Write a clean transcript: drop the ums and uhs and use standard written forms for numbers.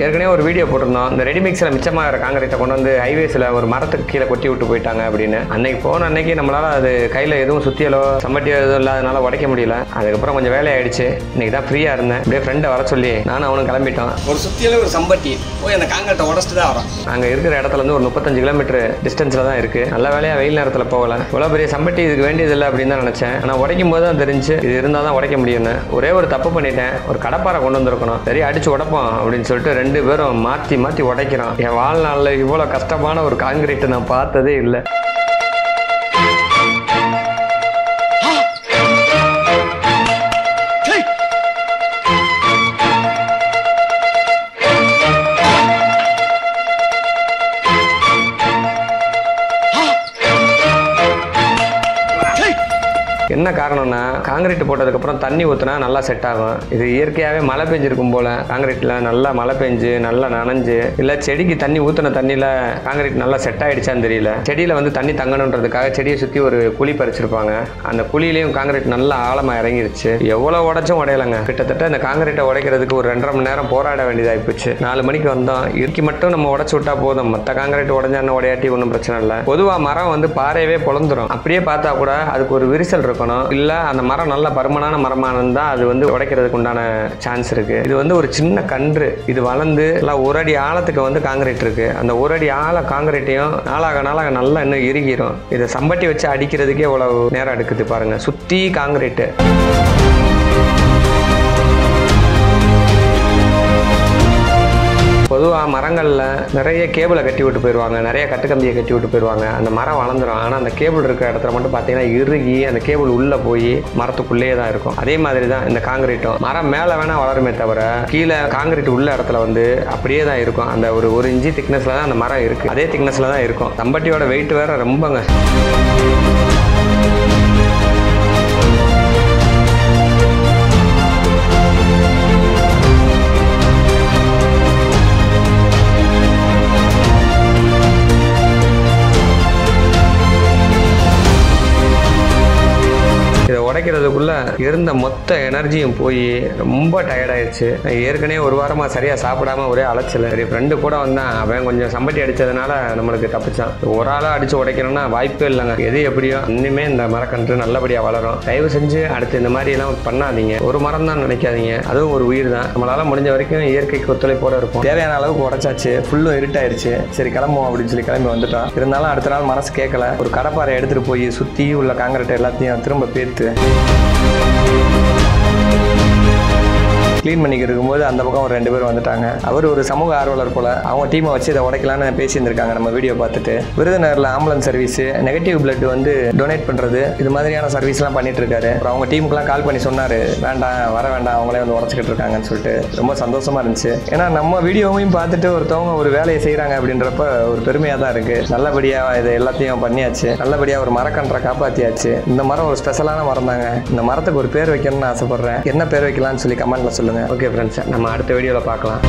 ஏற்கனவே ஒரு வீடியோ போட்டிருந்தோம். இந்த ரெடிமிக்ஸ்ல மிச்சமாக காங்கிரீட்டை கொண்டு வந்து ஹைவேஸ்ல ஒரு மரத்துக்கு கீழே கொட்டி விட்டு போயிட்டாங்க அப்படின்னு. அன்னைக்கு போன அன்னைக்கு நம்மளால அது கையில எதுவும் சுத்தியலோ சம்பட்டியோ எதுவும் இல்லாதனால உடைக்க முடியல. அதுக்கப்புறம் கொஞ்சம் வேலையாயிடுச்சு. இன்னைக்கு தான் ஃப்ரீயா இருந்தேன். அப்படியே ஃப்ரெண்டை வர சொல்லி நானும் அவனும் கிளம்பிட்டோம். ஒரு சுத்தியில ஒரு சம்பட்டி போய் அந்த காங்கிரீட்டை உடச்சிட்டு தான் வரோம். அங்க இருக்கிற இடத்துல இருந்து ஒரு 35 கிலோமீட்டர் டிஸ்டன்ஸ்ல தான் இருக்கு. நல்ல வேலையா வெயில் நேரத்தில் போகல. இவ்வளவு பெரிய சம்பட்டி இதுக்கு வேண்டியது இல்லை அப்படின்னு தான் நினைச்சேன். ஆனா உடைக்கும் போது தான் தெரிஞ்சு இது இருந்தால் தான் உடைக்க முடியும்னு. ஒரே ஒரு தப்பு பண்ணிட்டேன். ஒரு கடப்பாரை கொண்டு வந்திருக்கணும். சரி அடிச்சு உடைப்போம் அப்படின்னு சொல்லிட்டு 2 பேரும் மாற்றி மாற்றி உடைக்கிறோம். என் வாழ்நாளில் இவ்வளோ கஷ்டமான ஒரு காங்கிரீட்டை நான் பார்த்ததே இல்லை. என்ன காரணம்னா காங்கிரீட் போட்டதுக்கப்புறம் தண்ணி ஊற்றினா நல்லா செட் ஆகும். இது இயற்கையாகவே மழை பெஞ்சிருக்கும் போல காங்கிரீட்டில் நல்லா மழை பெஞ்சு நல்லா நனைஞ்சு இல்லை செடிக்கு தண்ணி ஊற்றின தண்ணியில் காங்கிரீட் நல்லா செட் ஆகிடுச்சான்னு தெரியல. செடியில் வந்து தண்ணி தங்கணுன்றதுக்காக செடியை சுற்றி ஒரு குழி பறிச்சிருப்பாங்க. அந்த குழியிலையும் காங்கிரீட் நல்லா ஆழமாக இறங்கிருச்சு. எவ்வளோ உடைச்சும் உடையலைங்க. கிட்டத்தட்ட இந்த காங்கிரீட்டை உடைக்கிறதுக்கு ஒரு 2.5 மணி நேரம் போராட வேண்டியதாகி போச்சு. 4 மணிக்கு வந்தோம். இறுக்கி மட்டும் நம்ம உடச்சு விட்டா போதும். மற்ற காங்கிரீட் உடஞ்சான்னு உடையாட்டி ஒன்றும் பிரச்சனை இல்லை. பொதுவாக மரம் வந்து பாறையவே பொழந்துரும். அப்படியே பார்த்தா கூட அதுக்கு ஒரு விரிசல் இருக்கும். இல்ல அந்த மரம் நல்ல பருமனான மரமா இருந்தா அது வந்து உடைக்கிறதுக்கு உண்டான சான்ஸ் இருக்கு. இது வந்து ஒரு சின்ன கன்று. இது வளர்ந்து எல்லாம் 1 அடி ஆழத்துக்கு வந்து காங்கிரீட் இருக்கு. அந்த 1 அடி ஆழ காங்கிரீட்டையும் நாளாக நல்லா இன்னும் இறுகிரும். இதை சம்பட்டி வச்சு அடிக்கிறதுக்கே இவ்வளவு நேரம் எடுக்குது பாருங்க. சுத்தி காங்கிரீட்டு. பொதுவாக மரங்களில் நிறைய கேபிளை கட்டி விட்டு போயிடுவாங்க. நிறைய கட்டுக்கம்பியை கட்டி விட்டு போயிடுவாங்க. அந்த மரம் வளர்ந்துடும். ஆனால் அந்த கேபிள் இருக்கிற இடத்துல மட்டும் பார்த்தீங்கன்னா இறுகி அந்த கேபிள் உள்ளே போய் மரத்துக்குள்ளேயே தான் இருக்கும். அதே மாதிரி தான் இந்த காங்கிரீட்டும். மரம் மேலே வேணால் வளருமே தவிர கீழே காங்கிரீட் உள்ள இடத்துல வந்து அப்படியே தான் இருக்கும். அந்த ஒரு இன்ச்சு திக்னஸில் தான் அந்த மரம் இருக்குது. அதே திக்னஸில் தான் இருக்கும். சம்பட்டியோட வெயிட் வேற ரொம்பங்க. உடைக்கிறதுக்குள்ள இருந்த மொத்த எனர்ஜியும் போய் ரொம்ப டயர்டாயிடுச்சு. ஏற்கனவே ஒரு வாரமா சரியா சாப்பிடாம ஒரே அலைச்சல். சரி ஃப்ரெண்டு கூட வந்தான். அவன் கொஞ்சம் சம்பட்டி அடிச்சதுனால நம்மளுக்கு தப்பிச்சான். ஒரு ஆளா அடிச்சு உடைக்கணும்னா வாய்ப்பே இல்லைங்க. எது எப்படியோ இனிமே இந்த மரக்கன்று நல்லபடியா வளரும். தயவு செஞ்சு அடுத்து இந்த மாதிரி எல்லாம் பண்ணாதீங்க. ஒரு மரம் தான் நினைக்காதீங்க. அதுவும் ஒரு உயிர் தான். நம்மளால முடிஞ்ச வரைக்கும் இயற்கைக்கு ஒத்துழைப்போட இருக்கும். தேவையான அளவுக்கு உடைச்சாச்சு. ஃபுல்லும் இருட்டாயிருச்சு. சரி கிளம்புவோம் அப்படின்னு சொல்லி கிளம்பி வந்துட்டோம். இருந்தாலும் அடுத்த நாள் மனசு கேட்கல. ஒரு கடப்பாறை எடுத்துட்டு போய் சுத்தி உள்ள காங்கிரீட் எல்லாத்தையும் திரும்ப பேர்த்து கிளீன் பண்ணிக்கிட்டு இருக்கும்போது அந்த பக்கம் ஒரு 2 பேர் வந்துட்டாங்க. அவர் ஒரு சமூக ஆர்வலர் போல. அவங்க டீமை வச்சு இதை உடைக்கலான்னு பேசியிருந்திருக்காங்க. நம்ம வீடியோ பார்த்துட்டு விருதுநகரில் ஆம்புலன்ஸ் சர்வீஸ், நெகட்டிவ் பிளட் வந்து டொனேட் பண்ணுறது, இது மாதிரியான சர்வீஸ்லாம் பண்ணிட்டு இருக்காரு. அப்புறம் அவங்க டீமுக்குலாம் கால் பண்ணி சொன்னார், வேண்டாம் வர வேண்டாம், அவங்களே வந்து உடச்சிக்கிட்டு இருக்காங்கன்னு சொல்லிட்டு. ரொம்ப சந்தோஷமா இருந்துச்சு. ஏன்னா நம்ம வீடியோவையும் பார்த்துட்டு ஒருத்தவங்க ஒரு வேலையை செய்கிறாங்க அப்படின்றப்ப ஒரு பெருமையாக தான் இருக்குது. நல்லபடியாக இதை எல்லாத்தையும் பண்ணியாச்சு. நல்லபடியாக ஒரு மரக்கன்றை காப்பாற்றியாச்சு. இந்த மரம் ஒரு ஸ்பெஷலான மரம் தாங்க. இந்த மரத்துக்கு ஒரு பேர் வைக்கணும்னு ஆசைப்பட்றேன். என்ன பேர் வைக்கலாம்னு சொல்லி கமெண்ட்ல சொல்லுங்க. ஓகே ஃப்ரெண்ட்ஸ், நம்ம அடுத்த வீடியோவில் பார்க்கலாம்.